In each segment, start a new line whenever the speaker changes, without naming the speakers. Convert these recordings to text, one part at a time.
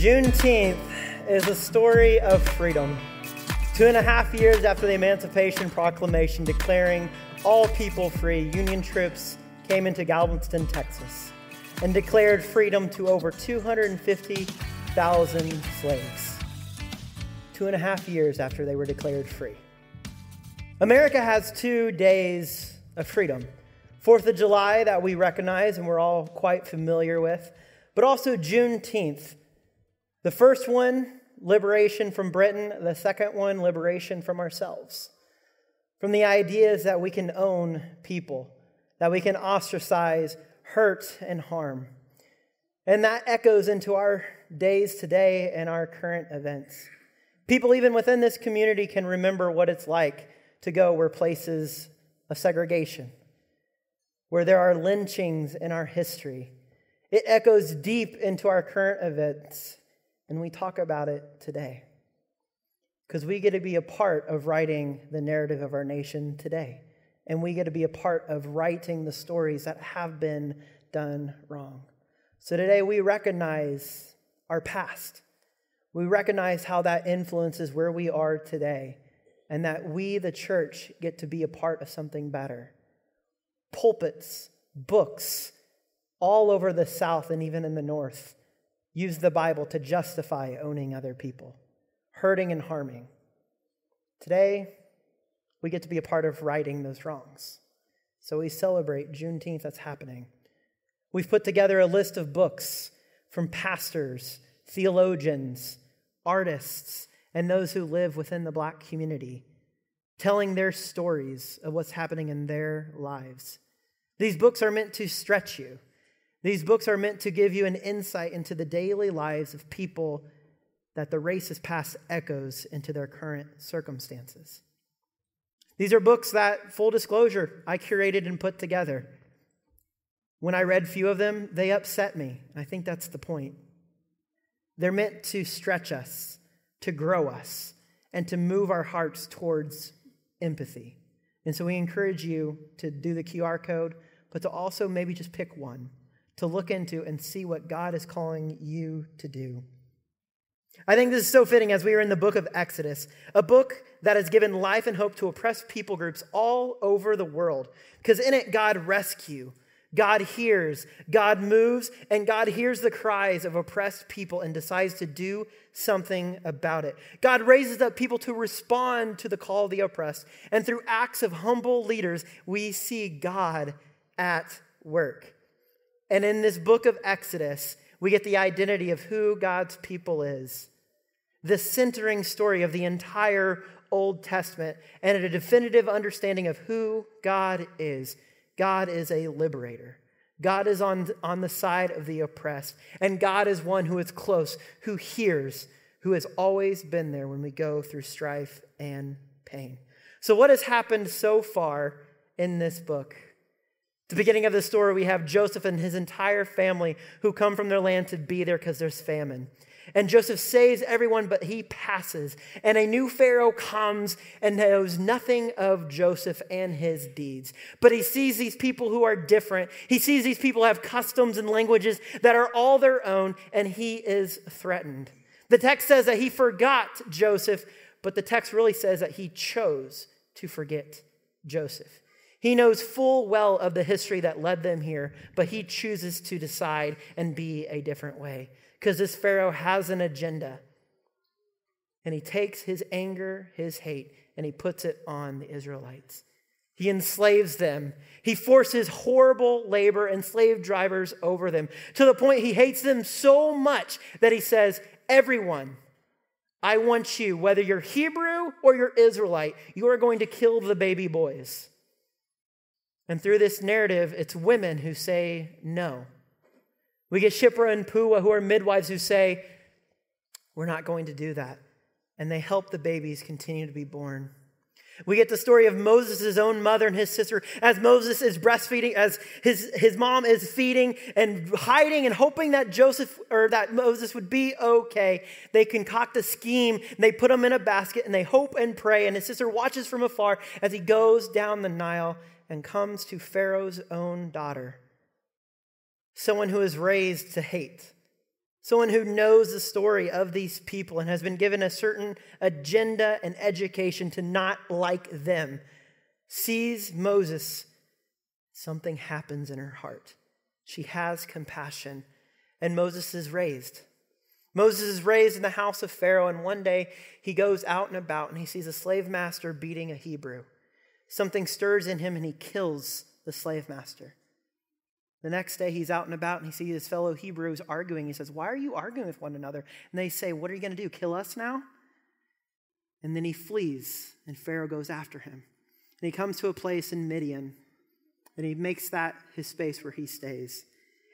Juneteenth is a story of freedom. 2.5 years after the Emancipation Proclamation declaring all people free, Union troops came into Galveston, Texas, and declared freedom to over 250,000 slaves. 2.5 years after they were declared free. America has 2 days of freedom. 4th of July that we recognize and we're all quite familiar with, but also Juneteenth. The first one, liberation from Britain. The second one, liberation from ourselves. From the ideas that we can own people, that we can ostracize, hurt, and harm. And that echoes into our days today and our current events. People even within this community can remember what it's like to go where places of segregation, where there are lynchings in our history. It echoes deep into our current events. And we talk about it today because we get to be a part of writing the narrative of our nation today. And we get to be a part of writing the stories that have been done wrong. So today we recognize our past. We recognize how that influences where we are today and that we, the church, get to be a part of something better. Pulpits, books, all over the South and even in the North use the Bible to justify owning other people, hurting and harming. Today, we get to be a part of righting those wrongs. So we celebrate Juneteenth that's happening. We've put together a list of books from pastors, theologians, artists, and those who live within the Black community, telling their stories of what's happening in their lives. These books are meant to stretch you. These books are meant to give you an insight into the daily lives of people that the racist past echoes into their current circumstances. These are books that, full disclosure, I curated and put together. When I read few of them, they upset me. I think that's the point. They're meant to stretch us, to grow us, and to move our hearts towards empathy. And so we encourage you to do the QR code, but to also maybe just pick one to look into and see what God is calling you to do. I think this is so fitting as we are in the book of Exodus, a book that has given life and hope to oppressed people groups all over the world. Because in it, God rescues, God hears, God moves, and God hears the cries of oppressed people and decides to do something about it. God raises up people to respond to the call of the oppressed. And through acts of humble leaders, we see God at work. And in this book of Exodus, we get the identity of who God's people is. The centering story of the entire Old Testament and a definitive understanding of who God is. God is a liberator. God is on the side of the oppressed. And God is one who is close, who hears, who has always been there when we go through strife and pain. So what has happened so far in this book? At the beginning of the story, we have Joseph and his entire family who come from their land to be there because there's famine. And Joseph saves everyone, but he passes. And a new Pharaoh comes and knows nothing of Joseph and his deeds. But he sees these people who are different. He sees these people have customs and languages that are all their own, and he is threatened. The text says that he forgot Joseph, but the text really says that he chose to forget Joseph. He knows full well of the history that led them here, but he chooses to decide and be a different way because this Pharaoh has an agenda. And he takes his anger, his hate, and he puts it on the Israelites. He enslaves them. He forces horrible labor and slave drivers over them to the point he hates them so much that he says, everyone, I want you, whether you're Hebrew or you're Israelite, you are going to kill the baby boys. And through this narrative, it's women who say no. We get Shiphrah and Puah, who are midwives, who say, we're not going to do that. And they help the babies continue to be born. We get the story of Moses' own mother and his sister as Moses is breastfeeding, as his mom is feeding and hiding and hoping that Moses would be okay. They concoct a scheme, they put him in a basket, and they hope and pray. And his sister watches from afar as he goes down the Nile and comes to Pharaoh's own daughter, someone who is raised to hate, Someone who knows the story of these people and has been given a certain agenda and education to not like them, sees Moses. Something happens in her heart. She has compassion, and Moses is raised. Moses is raised in the house of Pharaoh, and one day he goes out and about and he sees a slave master beating a Hebrew. Something stirs in him and he kills the slave master. The next day he's out and about and he sees his fellow Hebrews arguing. He says, "Why are you arguing with one another?" And they say, "What are you going to do, kill us now?" And then he flees and Pharaoh goes after him. And he comes to a place in Midian and he makes that his space where he stays.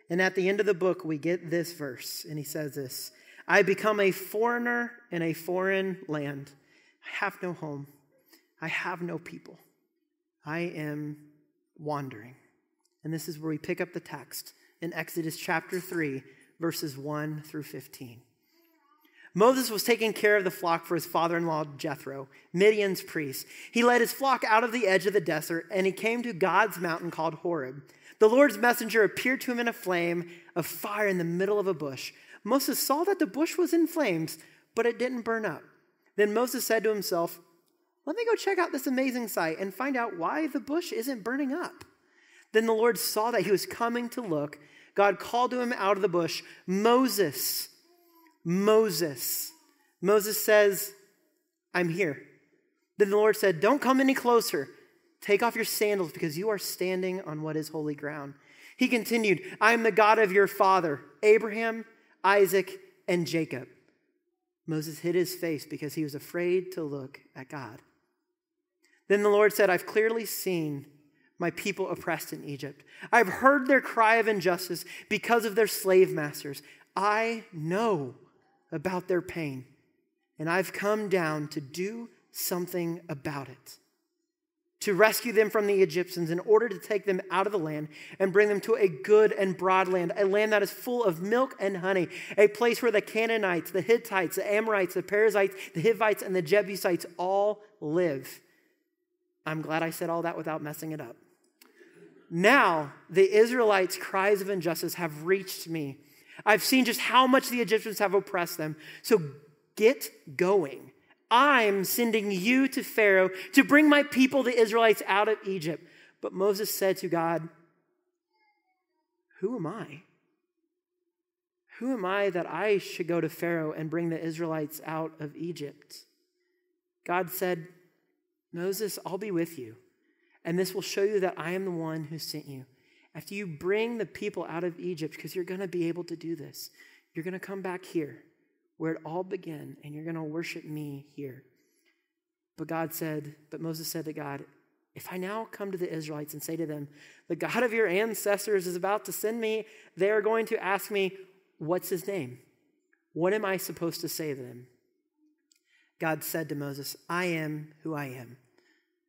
And at the end of the book, we get this verse, and he says this: "I become a foreigner in a foreign land. I have no home. I have no people. I am wandering." And this is where we pick up the text in Exodus chapter 3, verses 1 through 15. Moses was taking care of the flock for his father-in-law Jethro, Midian's priest. He led his flock out of the edge of the desert, and he came to God's mountain called Horeb. The Lord's messenger appeared to him in a flame of fire in the middle of a bush. Moses saw that the bush was in flames, but it didn't burn up. Then Moses said to himself, "Let me go check out this amazing sight and find out why the bush isn't burning up." Then the Lord saw that he was coming to look. God called to him out of the bush, "Moses, Moses." Moses says, "I'm here." Then the Lord said, "Don't come any closer. Take off your sandals because you are standing on what is holy ground." He continued, "I am the God of your father, Abraham, Isaac, and Jacob." Moses hid his face because he was afraid to look at God. Then the Lord said, "I've clearly seen my people oppressed in Egypt. I've heard their cry of injustice because of their slave masters. I know about their pain, and I've come down to do something about it, to rescue them from the Egyptians in order to take them out of the land and bring them to a good and broad land, a land that is full of milk and honey, a place where the Canaanites, the Hittites, the Amorites, the Perizzites, the Hivites, and the Jebusites all live." I'm glad I said all that without messing it up. "Now, the Israelites' cries of injustice have reached me. I've seen just how much the Egyptians have oppressed them. So get going. I'm sending you to Pharaoh to bring my people, the Israelites, out of Egypt." But Moses said to God, "Who am I? Who am I that I should go to Pharaoh and bring the Israelites out of Egypt?" God said, "Moses, I'll be with you, and this will show you that I am the one who sent you. After you bring the people out of Egypt, because you're going to be able to do this, you're going to come back here where it all began, and you're going to worship me here." But Moses said to God, "If I now come to the Israelites and say to them, 'The God of your ancestors is about to send me,' they are going to ask me, 'What's his name?' What am I supposed to say to them?" God said to Moses, "I am who I am.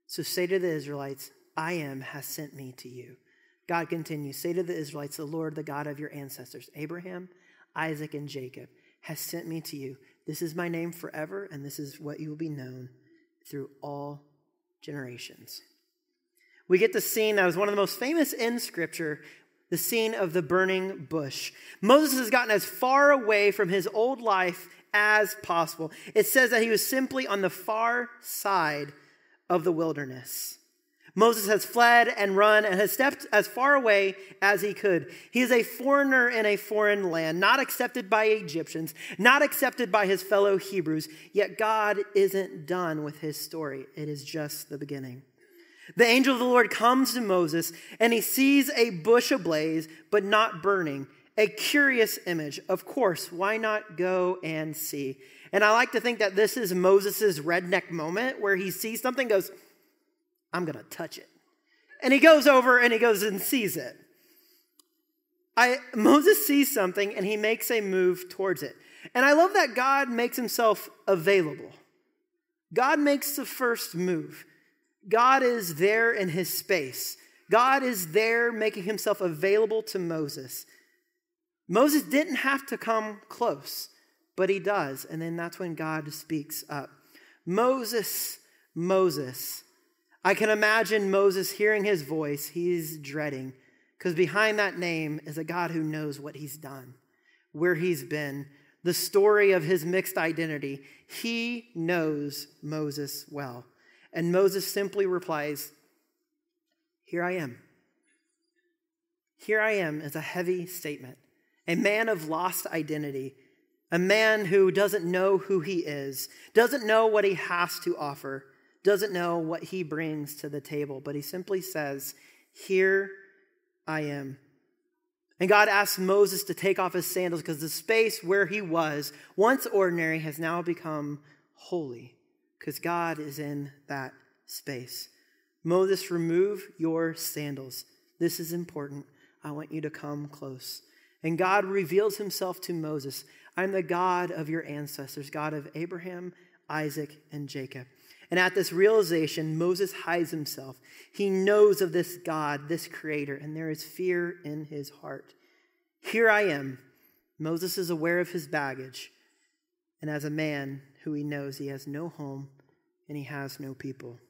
So say to the Israelites, 'I am has sent me to you.'" God continues, "Say to the Israelites, 'The Lord, the God of your ancestors, Abraham, Isaac, and Jacob, has sent me to you. This is my name forever, and this is what you will be known through all generations." We get the scene that was one of the most famous in Scripture, the scene of the burning bush. Moses has gotten as far away from his old life as possible. It says that he was simply on the far side of the wilderness. Moses has fled and run and has stepped as far away as he could. He is a foreigner in a foreign land, not accepted by Egyptians, not accepted by his fellow Hebrews, yet God isn't done with his story. It is just the beginning. The angel of the Lord comes to Moses and he sees a bush ablaze, but not burning. A curious image. Of course, why not go and see? And I like to think that this is Moses' redneck moment where he sees something, goes, "I'm going to touch it." And he goes over and he goes and sees it. Moses sees something and he makes a move towards it. And I love that God makes himself available. God makes the first move. God is there in his space. God is there making himself available to Moses. Moses didn't have to come close, but he does. And then that's when God speaks up. "Moses, Moses." I can imagine Moses hearing his voice. He's dreading, because behind that name is a God who knows what he's done. where he's been, the story of his mixed identity. He knows Moses well. And Moses simply replies, "Here I am." Here I am is a heavy statement. A man of lost identity, a man who doesn't know who he is, doesn't know what he has to offer, doesn't know what he brings to the table, but he simply says, "Here I am." And God asks Moses to take off his sandals because the space where he was, once ordinary, has now become holy because God is in that space. Moses, remove your sandals. This is important. I want you to come close. And God reveals himself to Moses. I'm the God of your ancestors, God of Abraham, Isaac, and Jacob. And at this realization, Moses hides himself. He knows of this God, this creator, and there is fear in his heart. Here I am. Moses is aware of his baggage. And as a man who he knows, he has no home and he has no people.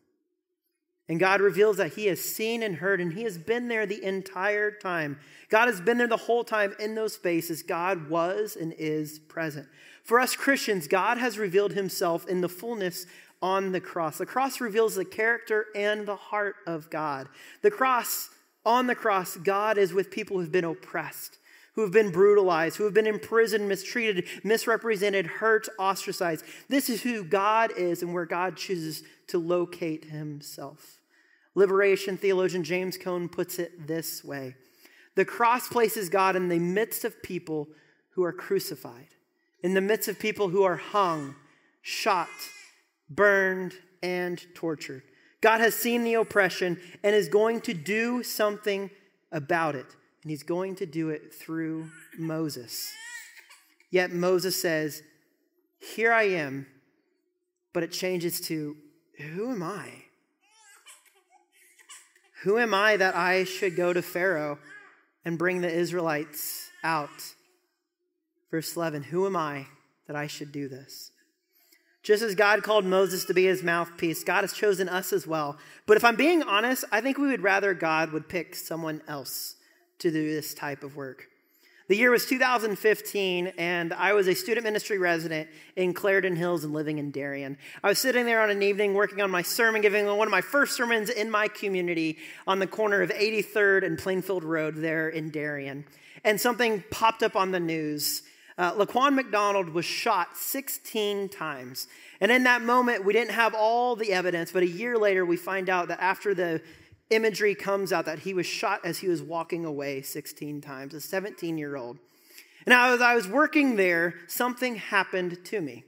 And God reveals that he has seen and heard, and he has been there the entire time. God has been there the whole time in those spaces. God was and is present. For us Christians, God has revealed himself in the fullness on the cross. The cross reveals the character and the heart of God. On the cross, God is with people who've been oppressed, who have been brutalized, who have been imprisoned, mistreated, misrepresented, hurt, ostracized. This is who God is and where God chooses to locate himself. Liberation theologian James Cone puts it this way: the cross places God in the midst of people who are crucified, in the midst of people who are hung, shot, burned, and tortured. God has seen the oppression and is going to do something about it. And he's going to do it through Moses. Yet Moses says, "Here I am," but it changes to, "Who am I? Who am I that I should go to Pharaoh and bring the Israelites out?" Verse 11, "Who am I that I should do this?" Just as God called Moses to be his mouthpiece, God has chosen us as well. But if I'm being honest, I think we would rather God would pick someone else to do this type of work. The year was 2015, and I was a student ministry resident in Clarendon Hills and living in Darien. I was sitting there on an evening working on my sermon, giving one of my first sermons in my community on the corner of 83rd and Plainfield Road there in Darien. And something popped up on the news. Laquan McDonald was shot 16 times. And in that moment, we didn't have all the evidence, but a year later, we find out that after the imagery comes out that he was shot as he was walking away 16 times, a 17-year-old. And as I was working there, something happened to me.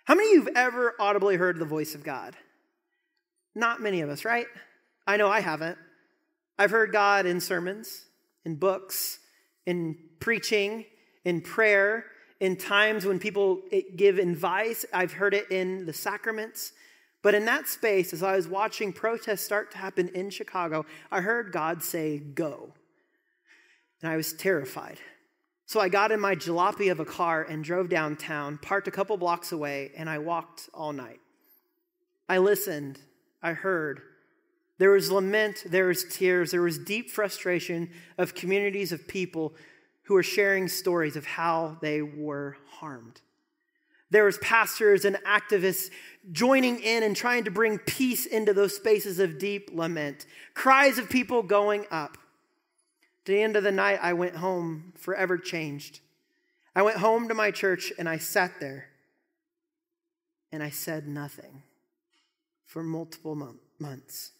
How many of you have ever audibly heard the voice of God? Not many of us, right? I know I haven't. I've heard God in sermons, in books, in preaching, in prayer, in times when people give advice. I've heard it in the sacraments. But in that space, as I was watching protests start to happen in Chicago, I heard God say, "Go." And I was terrified. So I got in my jalopy of a car and drove downtown, parked a couple blocks away, and I walked all night. I listened. I heard. There was lament. There was tears. There was deep frustration of communities of people who were sharing stories of how they were harmed. There was pastors and activists joining in and trying to bring peace into those spaces of deep lament. Cries of people going up. At the end of the night, I went home forever changed. I went home to my church and I sat there and I said nothing for multiple months.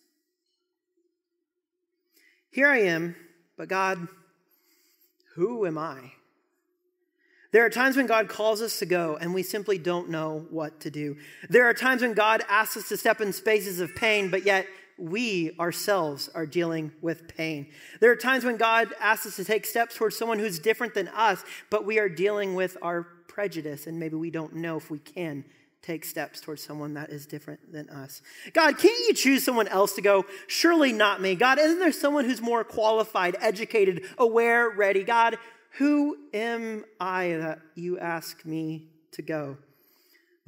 Here I am, but God, who am I? There are times when God calls us to go and we simply don't know what to do. There are times when God asks us to step in spaces of pain, but yet we ourselves are dealing with pain. There are times when God asks us to take steps towards someone who's different than us, but we are dealing with our prejudice and maybe we don't know if we can take steps towards someone that is different than us. God, can't you choose someone else to go? Surely not me. God, isn't there someone who's more qualified, educated, aware, ready? God, who am I that you ask me to go?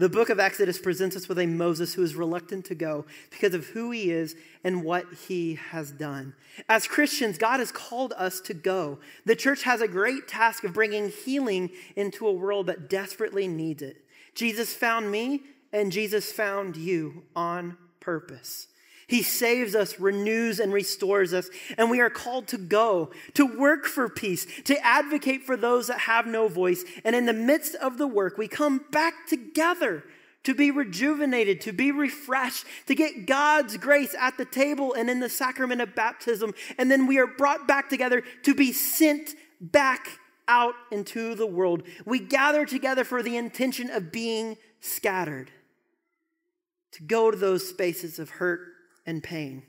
The book of Exodus presents us with a Moses who is reluctant to go because of who he is and what he has done. As Christians, God has called us to go. The church has a great task of bringing healing into a world that desperately needs it. Jesus found me and Jesus found you on purpose. He saves us, renews, and restores us, and we are called to go, to work for peace, to advocate for those that have no voice. And in the midst of the work, we come back together to be rejuvenated, to be refreshed, to get God's grace at the table and in the sacrament of baptism. And then we are brought back together to be sent back out into the world. We gather together for the intention of being scattered, to go to those spaces of hurt and pain.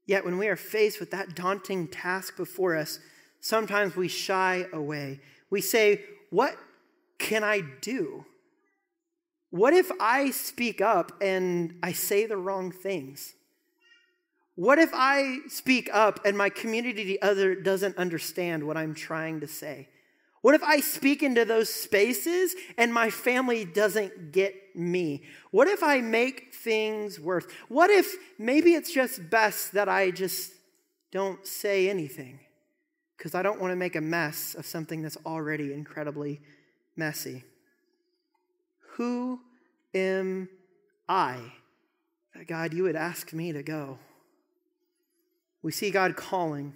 Yet when we are faced with that daunting task before us, sometimes we shy away. We say, what can I do? What if I speak up and I say the wrong things? What if I speak up and my community doesn't understand what I'm trying to say? What if I speak into those spaces and my family doesn't get me? What if I make things worse? What if maybe it's just best that I just don't say anything because I don't want to make a mess of something that's already incredibly messy? Who am I that, God, you would ask me to go? We see God calling.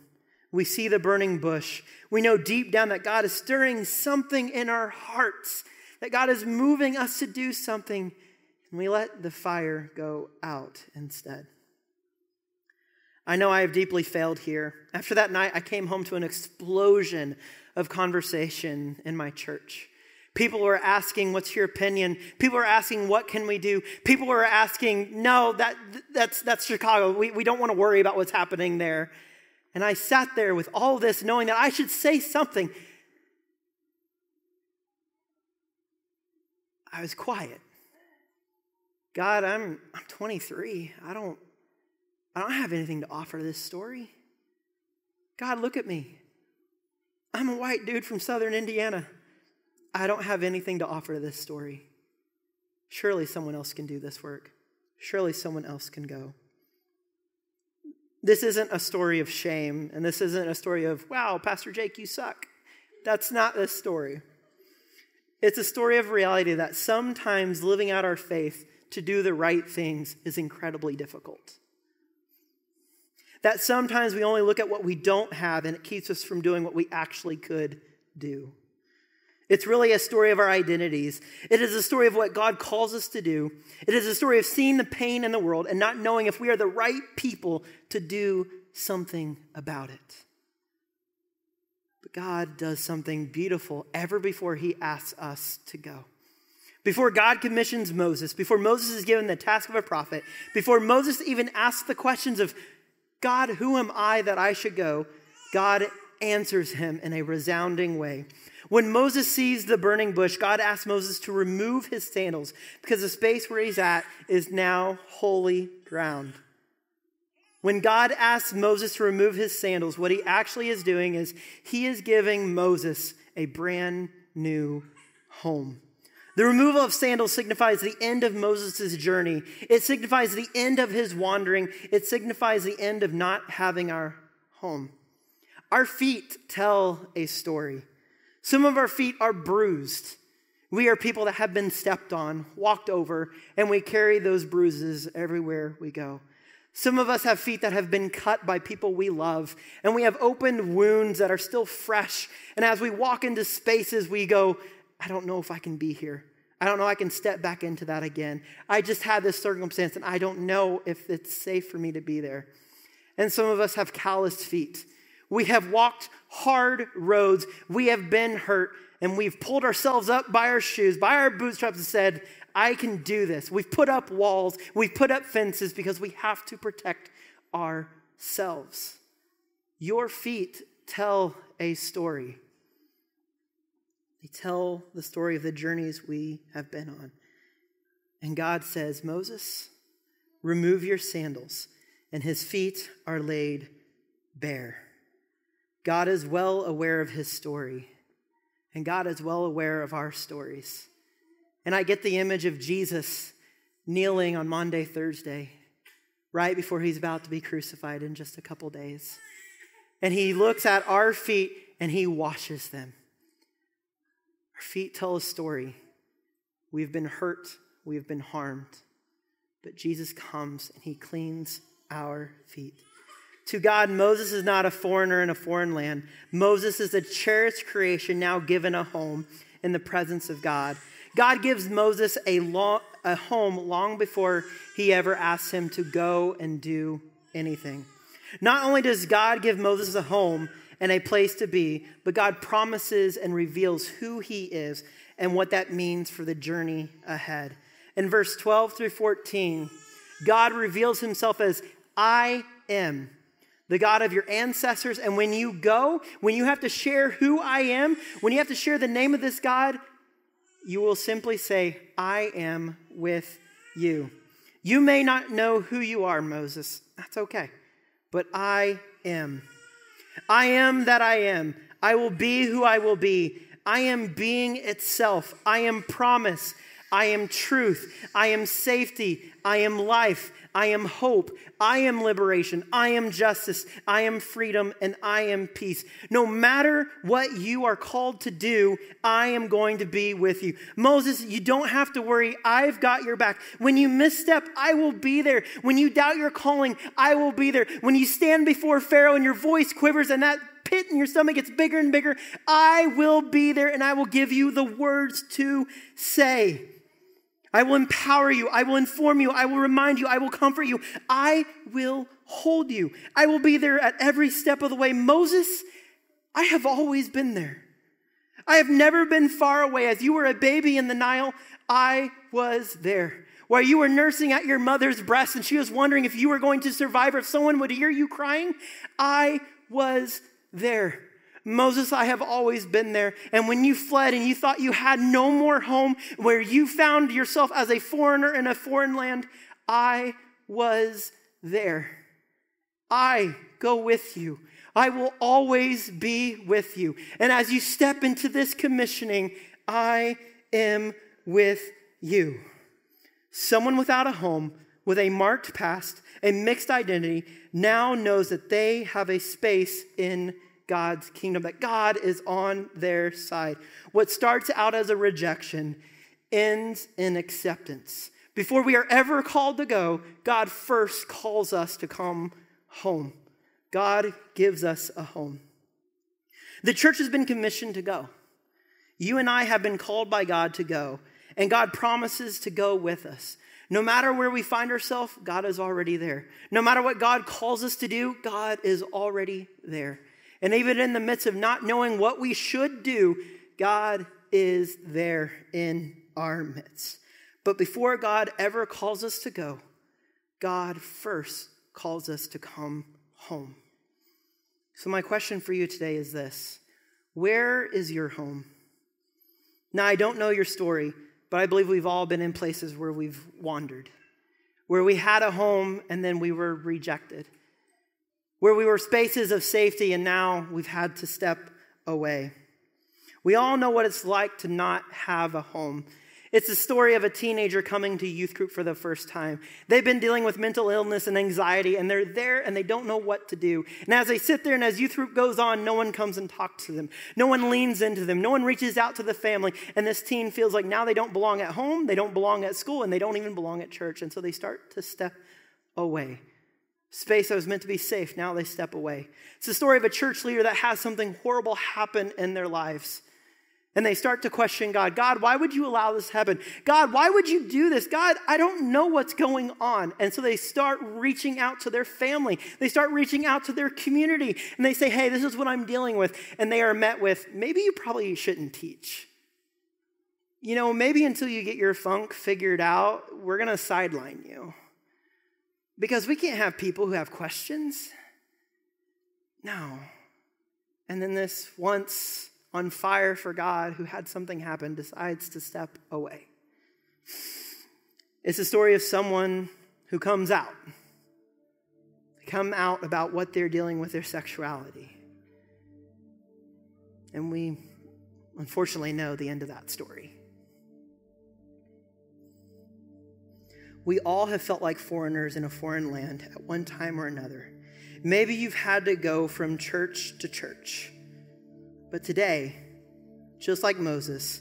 We see the burning bush. We know deep down that God is stirring something in our hearts, that God is moving us to do something, and we let the fire go out instead. I know I have deeply failed here. After that night, I came home to an explosion of conversation in my church. People were asking, what's your opinion? People were asking, what can we do? People were asking, no, that's Chicago. We don't want to worry about what's happening there. And I sat there with all this, knowing that I should say something. I was quiet. God, I'm 23. I don't have anything to offer to this story. God, look at me. I'm a white dude from southern Indiana. I don't have anything to offer to this story. Surely someone else can do this work. Surely someone else can go. This isn't a story of shame, and this isn't a story of, wow, Pastor Jake, you suck. That's not this story. It's a story of reality that sometimes living out our faith to do the right things is incredibly difficult. That sometimes we only look at what we don't have, and it keeps us from doing what we actually could do. It's really a story of our identities. It is a story of what God calls us to do. It is a story of seeing the pain in the world and not knowing if we are the right people to do something about it. But God does something beautiful ever before he asks us to go. Before God commissions Moses, before Moses is given the task of a prophet, before Moses even asks the questions of, God, who am I that I should go? God answers him in a resounding way. When Moses sees the burning bush, God asks Moses to remove his sandals because the space where he's at is now holy ground. When God asks Moses to remove his sandals, what he actually is doing is he is giving Moses a brand new home. The removal of sandals signifies the end of Moses' journey. It signifies the end of his wandering. It signifies the end of not having our home. Our feet tell a story. Some of our feet are bruised. We are people that have been stepped on, walked over, and we carry those bruises everywhere we go. Some of us have feet that have been cut by people we love, and we have opened wounds that are still fresh. And as we walk into spaces, we go, I don't know if I can be here. I don't know I can step back into that again. I just had this circumstance, and I don't know if it's safe for me to be there. And some of us have calloused feet. We have walked hard roads. We have been hurt, and we've pulled ourselves up by our shoes, by our bootstraps, and said, I can do this. We've put up walls. We've put up fences because we have to protect ourselves. Your feet tell a story. They tell the story of the journeys we have been on. And God says, Moses, remove your sandals, and his feet are laid bare. God is well aware of his story, and God is well aware of our stories. And I get the image of Jesus kneeling on Maundy, Thursday, right before he's about to be crucified in just a couple days. And he looks at our feet and he washes them. Our feet tell a story. We've been hurt, we've been harmed. But Jesus comes and he cleans our feet. To God, Moses is not a foreigner in a foreign land. Moses is a cherished creation now given a home in the presence of God. God gives Moses a home long before he ever asks him to go and do anything. Not only does God give Moses a home and a place to be, but God promises and reveals who he is and what that means for the journey ahead. In verse 12 through 14, God reveals himself as I am, the God of your ancestors. And when you go, when you have to share who I am, when you have to share the name of this God, you will simply say, I am with you. You may not know who you are, Moses. That's okay. But I am. I am that I am. I will be who I will be. I am being itself. I am promise. I am truth. I am safety. I am life. I am hope. I am liberation. I am justice. I am freedom. And I am peace. No matter what you are called to do, I am going to be with you. Moses, you don't have to worry. I've got your back. When you misstep, I will be there. When you doubt your calling, I will be there. When you stand before Pharaoh and your voice quivers and that pit in your stomach gets bigger and bigger, I will be there and I will give you the words to say. I will empower you. I will inform you. I will remind you. I will comfort you. I will hold you. I will be there at every step of the way. Moses, I have always been there. I have never been far away. As you were a baby in the Nile, I was there. While you were nursing at your mother's breast and she was wondering if you were going to survive or if someone would hear you crying, I was there. Moses, I have always been there. And when you fled and you thought you had no more home, where you found yourself as a foreigner in a foreign land, I was there. I go with you. I will always be with you. And as you step into this commissioning, I am with you. Someone without a home, with a marked past, a mixed identity, now knows that they have a space in God's kingdom, that God is on their side. What starts out as a rejection ends in acceptance. Before we are ever called to go, God first calls us to come home. God gives us a home. The church has been commissioned to go. You and I have been called by God to go, and God promises to go with us. No matter where we find ourselves, God is already there. No matter what God calls us to do, God is already there. And even in the midst of not knowing what we should do, God is there in our midst. But before God ever calls us to go, God first calls us to come home. So my question for you today is this: where is your home? Now, I don't know your story, but I believe we've all been in places where we've wandered, where we had a home and then we were rejected, where we were spaces of safety and now we've had to step away. We all know what it's like to not have a home. It's the story of a teenager coming to youth group for the first time. They've been dealing with mental illness and anxiety, and they're there and they don't know what to do. And as they sit there and as youth group goes on, no one comes and talks to them. No one leans into them. No one reaches out to the family. And this teen feels like now they don't belong at home, they don't belong at school, and they don't even belong at church. And so they start to step away. Space that was meant to be safe, now they step away. It's the story of a church leader that has something horrible happen in their lives. And they start to question God. God, why would you allow this to happen? God, why would you do this? God, I don't know what's going on. And so they start reaching out to their family. They start reaching out to their community. And they say, hey, this is what I'm dealing with. And they are met with, maybe you probably shouldn't teach. You know, maybe until you get your funk figured out, we're going to sideline you. Because we can't have people who have questions. No. And then this once on fire for God, who had something happen, decides to step away. It's the story of someone who comes out. They come out about what they're dealing with their sexuality. And we unfortunately know the end of that story. We all have felt like foreigners in a foreign land at one time or another. Maybe you've had to go from church to church. But today, just like Moses,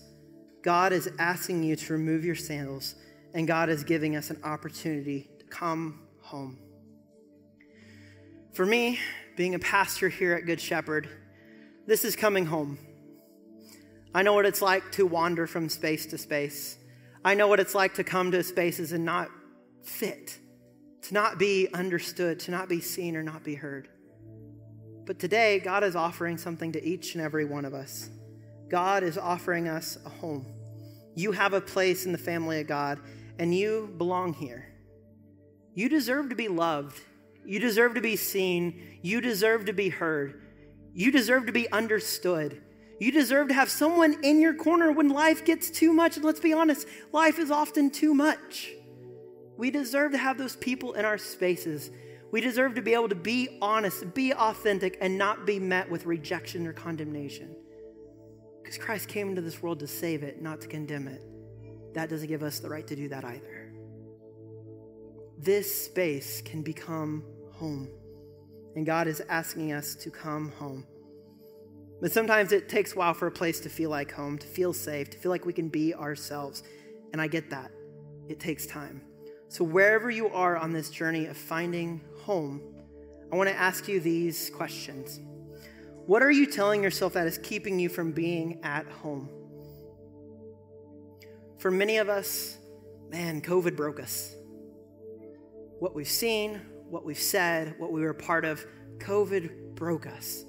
God is asking you to remove your sandals, and God is giving us an opportunity to come home. For me, being a pastor here at Good Shepherd, this is coming home. I know what it's like to wander from space to space. I know what it's like to come to spaces and not fit, to not be understood, to not be seen or not be heard. But today, God is offering something to each and every one of us. God is offering us a home. You have a place in the family of God, and you belong here. You deserve to be loved. You deserve to be seen. You deserve to be heard. You deserve to be understood. You deserve to have someone in your corner when life gets too much. And let's be honest, life is often too much. We deserve to have those people in our spaces. We deserve to be able to be honest, be authentic, and not be met with rejection or condemnation. Because Christ came into this world to save it, not to condemn it. That doesn't give us the right to do that either. This space can become home. And God is asking us to come home. But sometimes it takes a while for a place to feel like home, to feel safe, to feel like we can be ourselves. And I get that. It takes time. So wherever you are on this journey of finding home, I want to ask you these questions. What are you telling yourself that is keeping you from being at home? For many of us, COVID broke us. What we've seen, what we've said, what we were a part of, COVID broke us.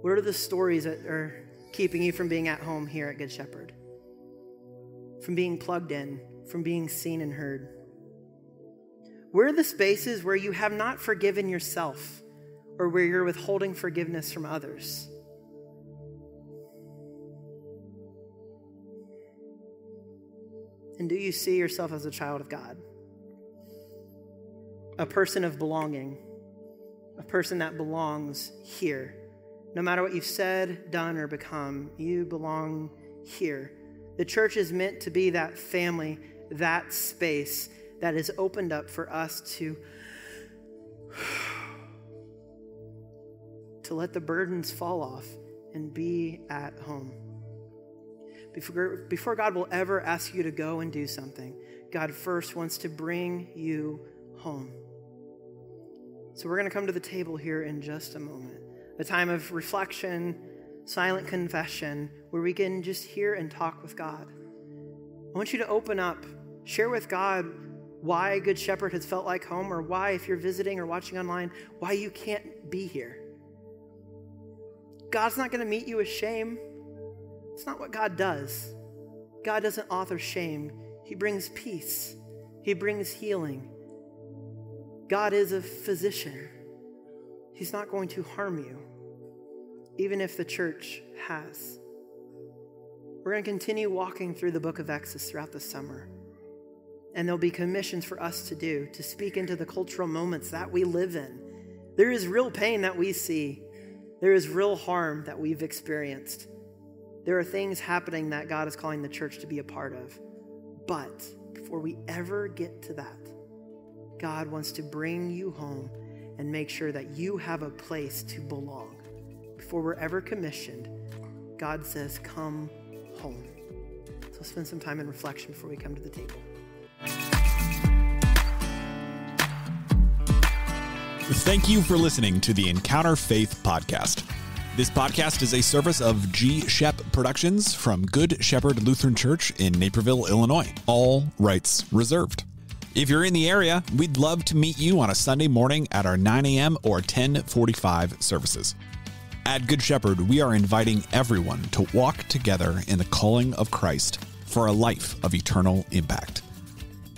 What are the stories that are keeping you from being at home here at Good Shepherd? From being plugged in, from being seen and heard? Where are the spaces where you have not forgiven yourself or where you're withholding forgiveness from others? And do you see yourself as a child of God? A person of belonging, a person that belongs here. No matter what you've said, done, or become, you belong here. The church is meant to be that family, that space that is opened up for us to let the burdens fall off and be at home. Before God will ever ask you to go and do something, God first wants to bring you home. So we're going to come to the table here in just a moment. A time of reflection, silent confession, where we can just hear and talk with God. I want you to open up, share with God why Good Shepherd has felt like home, or why, if you're visiting or watching online, why you can't be here. God's not going to meet you with shame. It's not what God does. God doesn't author shame. He brings peace. He brings healing. God is a physician. He's not going to harm you, even if the church has. We're going to continue walking through the book of Exodus throughout the summer. And there'll be commissions for us to do, to speak into the cultural moments that we live in. There is real pain that we see. There is real harm that we've experienced. There are things happening that God is calling the church to be a part of. But before we ever get to that, God wants to bring you home and make sure that you have a place to belong. Before we're ever commissioned, God says, come home. So let's spend some time in reflection before we come to the table.
Thank you for listening to the Encounter Faith podcast. This podcast is a service of G. Shep Productions from Good Shepherd Lutheran Church in Naperville, Illinois. All rights reserved. If you're in the area, we'd love to meet you on a Sunday morning at our 9 a.m. or 10:45 services. At Good Shepherd, we are inviting everyone to walk together in the calling of Christ for a life of eternal impact.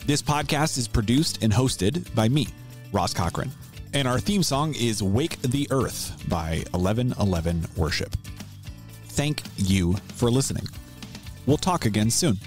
This podcast is produced and hosted by me, Ross Cochran, and our theme song is Wake the Earth by 1111 Worship. Thank you for listening. We'll talk again soon.